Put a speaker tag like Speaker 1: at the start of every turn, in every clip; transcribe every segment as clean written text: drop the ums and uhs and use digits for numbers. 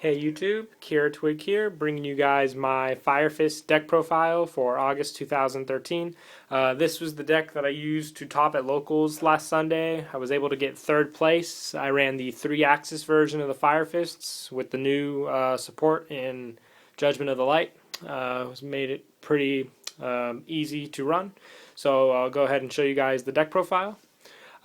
Speaker 1: Hey YouTube, Kier Twig here, bringing you guys my Fire Fist deck profile for August 2013. This was the deck that I used to top at locals last Sunday. I was able to get third place. I ran the 3-axis version of the Fire Fists with the new support in Judgment of the Light. Made it pretty easy to run. So I'll go ahead and show you guys the deck profile.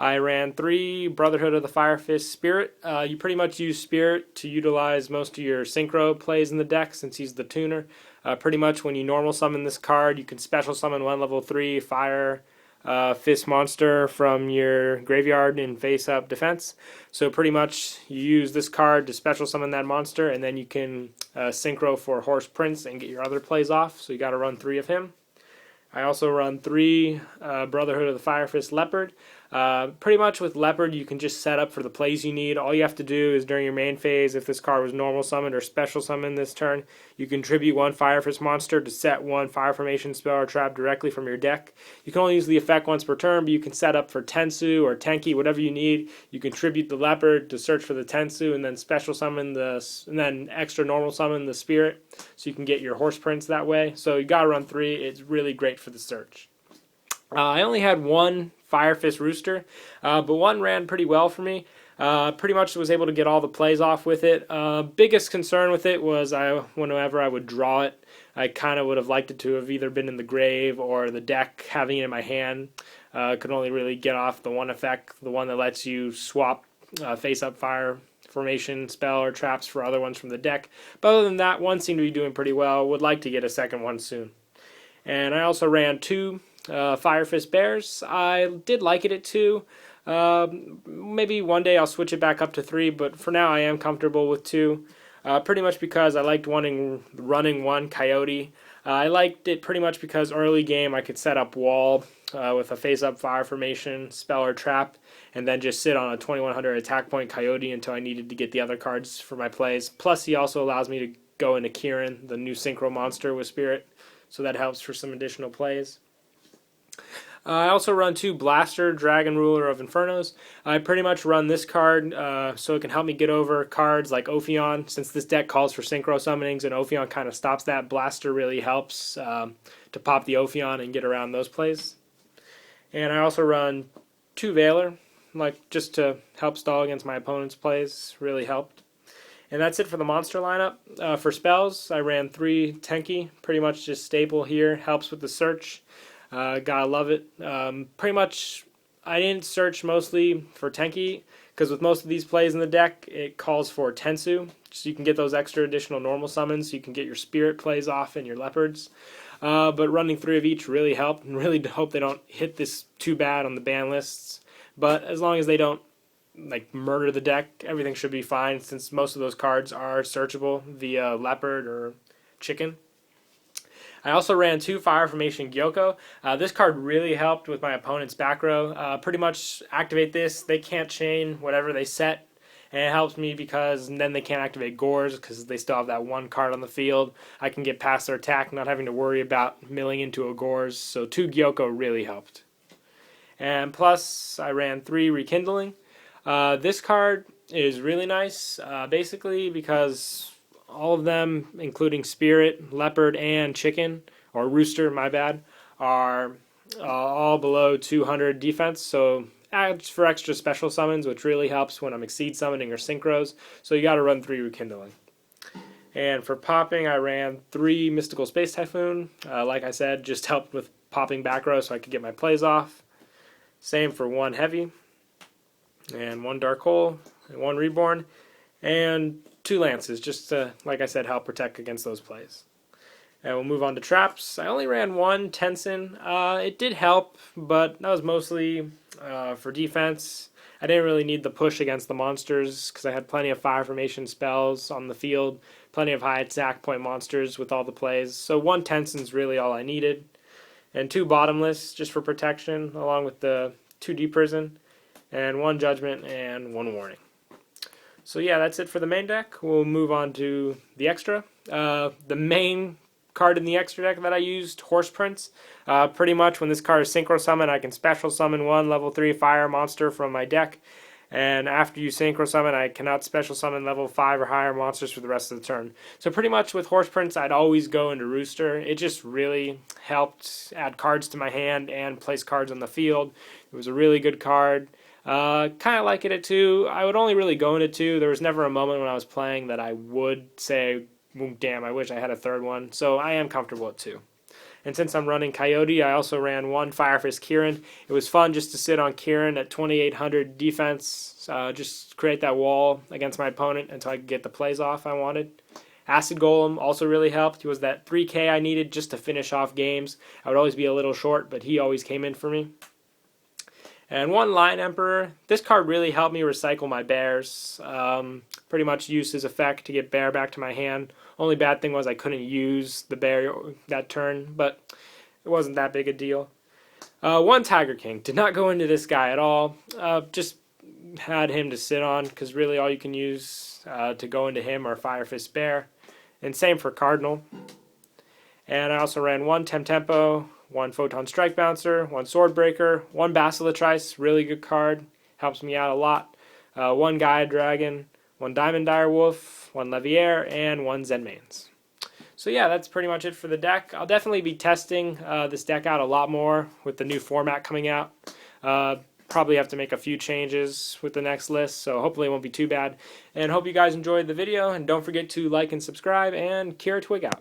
Speaker 1: I ran 3 Brotherhood of the Fire Fist Spirit. You pretty much use Spirit to utilize most of your synchro plays in the deck since he's the tuner. Pretty much when you normal summon this card, you can special summon one level 3 Fire Fist monster from your graveyard in face up defense. So pretty much you use this card to special summon that monster, and then you can synchro for Horse Prince and get your other plays off. So you got to run 3 of him. I also run 3 Brotherhood of the Fire Fist Leopard. Pretty much with Leopard, you can just set up for the plays you need. All you have to do is during your main phase, if this card was normal summoned or special summoned this turn, you can tribute 1 Fire Fist monster to set 1 Fire Formation spell or trap directly from your deck. You can only use the effect once per turn, but you can set up for Tensu or Tenki, whatever you need. You can tribute the Leopard to search for the Tensu and then special summon and then extra normal summon the Spirit, so you can get your Horse Prince that way. So you gotta run 3. It's really great for the search. I only had 1 Fire Fist Rooster, but 1 ran pretty well for me. Pretty much was able to get all the plays off with it. Biggest concern with it was whenever I would draw it, I kind of would have liked it to have either been in the grave or the deck. Having it in my hand, could only really get off the one effect, the one that lets you swap face-up fire formation spell or traps for other ones from the deck. But other than that, 1 seemed to be doing pretty well. Would like to get a second one soon. And I also ran 2 Fire Fist Bears. I did like it at 2. Maybe one day I'll switch it back up to 3, but for now I am comfortable with 2. Pretty much because I liked running 1 Coyote. I liked it pretty much because early game I could set up wall with a face-up fire formation, spell or trap, and then just sit on a 2100 attack point Coyote until I needed to get the other cards for my plays. Plus he also allows me to go into Kieran, the new synchro monster with Spirit, so that helps for some additional plays. I also run 2 Blaster, Dragon Ruler of Infernos. I pretty much run this card so it can help me get over cards like Ophion. Since this deck calls for synchro summonings and Ophion kind of stops that, Blaster really helps to pop the Ophion and get around those plays. And I also run 2 Veiler, just to help stall against my opponent's plays. Really helped. And that's it for the monster lineup. For spells, I ran 3 Tenki, pretty much just staple here. Helps with the search. Gotta love it. Pretty much, I didn't search mostly for Tenki, because with most of these plays in the deck, it calls for Tensu, so you can get those extra additional normal summons, so you can get your Spirit plays off and your Leopards. But running 3 of each really helped, and really hope they don't hit this too bad on the ban lists. But as long as they don't murder the deck, everything should be fine, since most of those cards are searchable via Leopard or Chicken. I also ran 2 Fire Formation Gyoko. This card really helped with my opponent's back row. Pretty much activate this, they can't chain whatever they set, and it helps me because then they can't activate Gores because they still have that 1 card on the field. I can get past their attack, not having to worry about milling into a Gores, so 2 Gyoko really helped. And plus, I ran 3 Rekindling. This card is really nice, basically because all of them, including Spirit, Leopard, and Chicken, or Rooster, my bad, are all below 200 defense, so adds for extra special summons, which really helps when I'm Exceed summoning or synchros, so you gotta run 3 Rekindling. And for popping, I ran 3 Mystical Space Typhoon. Like I said, just helped with popping back row so I could get my plays off. Same for 1 Heavy, and 1 Dark Hole, and 1 Reborn, and 2 Lances, just to, like I said, help protect against those plays. And we'll move on to traps. I only ran 1 Tensin. It did help, but that was mostly for defense. I didn't really need the push against the monsters because I had plenty of Fire Formation spells on the field, plenty of high attack point monsters with all the plays. So 1 Tensin's really all I needed. And 2 Bottomless just for protection, along with the 2 Deep Prison, and 1 Judgment and 1 Warning. So yeah, that's it for the main deck. We'll move on to the extra. The main card in the extra deck that I used, Horse Prince. Pretty much when this card is synchro summon, I can special summon 1 level 3 fire monster from my deck, And after you synchro summon, I cannot special summon level 5 or higher monsters for the rest of the turn. So pretty much with Horse Prince, I'd always go into Rooster. It just really helped add cards to my hand and place cards on the field. It was a really good card. Kind of like it at 2. I would only really go into 2. There was never a moment when I was playing that I would say, damn, I wish I had a third one. So I am comfortable at 2. And since I'm running Coyote, I also ran 1 Firefist Kieran. It was fun just to sit on Kieran at 2800 defense, just create that wall against my opponent until I could get the plays off I wanted. Acid Golem also really helped. He was that 3k I needed just to finish off games. I would always be a little short, but he always came in for me. And 1 Lion Emperor. This card really helped me recycle my bears. Pretty much used his effect to get bear back to my hand. Only bad thing was I couldn't use the bear that turn, but it wasn't that big a deal. 1 Tiger King. Did not go into this guy at all. Just had him to sit on, because really all you can use to go into him are Firefist Bear. And same for Cardinal. And I also ran 1 Temtempo, 1 Photon Strike Bouncer, 1 Swordbreaker, 1 Basilitrice, really good card, helps me out a lot, 1 Gaia Dragon, 1 Diamond Dire Wolf, 1 Leviair, and 1 Zenmaines. So yeah, that's pretty much it for the deck. I'll definitely be testing this deck out a lot more with the new format coming out. Probably have to make a few changes with the next list, so hopefully it won't be too bad. And hope you guys enjoyed the video, and don't forget to like and subscribe, and Kira Twig out.